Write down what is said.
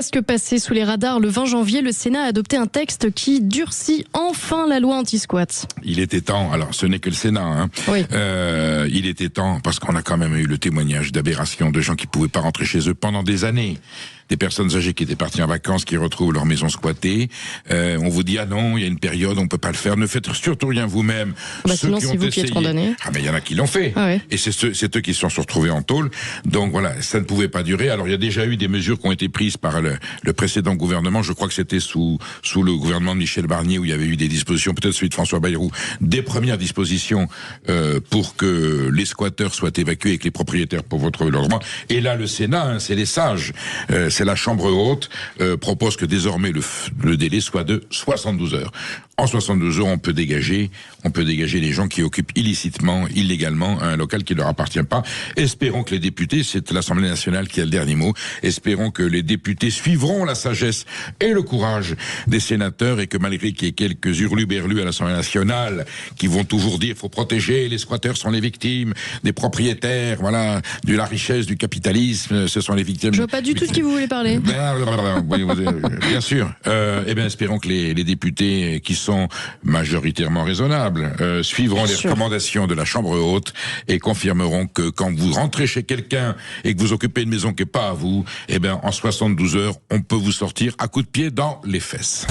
Presque passé sous les radars, le 20 janvier, le Sénat a adopté un texte qui durcit enfin la loi anti-squat. Il était temps, alors ce n'est que le Sénat, hein. Oui. Il était temps, parce qu'on a quand même eu le témoignage d'aberrations de gens qui ne pouvaient pas rentrer chez eux pendant des années. Des personnes âgées qui étaient parties en vacances, qui retrouvent leur maison squattée. On vous dit, ah non, il y a une période, on ne peut pas le faire. Ne faites surtout rien vous-même. Sinon, c'est vous qui êtes condamné. Ah, mais il y en a qui l'ont fait. Ah ouais. Et c'est eux qui se sont retrouvés en tôle. Donc voilà, ça ne pouvait pas durer. Alors il y a déjà eu des mesures qui ont été prises par le précédent gouvernement. Je crois que c'était sous le gouvernement de Michel Barnier, où il y avait eu des dispositions, peut-être celui de François Bayrou, des premières dispositions pour que les squatteurs soient évacués et que les propriétaires pour retrouver leur droit. Et là, le Sénat, hein, c'est les sages. C'est la Chambre haute, propose que désormais le délai soit de 72 heures. En 72 heures, on peut dégager les gens qui occupent illicitement, illégalement, un local qui ne leur appartient pas. Espérons que les députés, c'est l'Assemblée nationale qui a le dernier mot, espérons que les députés suivront la sagesse et le courage des sénateurs et que malgré qu'il y ait quelques hurluberlus à l'Assemblée nationale qui vont toujours dire faut protéger, les squatteurs sont les victimes des propriétaires, voilà, de la richesse, du capitalisme, ce sont les victimes. Je vois pas du tout de qui vous voulez parler. Bien sûr. Espérons que les députés qui sont majoritairement raisonnables suivront les recommandations de la Chambre haute et confirmeront que quand vous rentrez chez quelqu'un et que vous occupez une maison qui n'est pas à vous, en 72 heures, on peut vous sortir à coups de pied dans les fesses.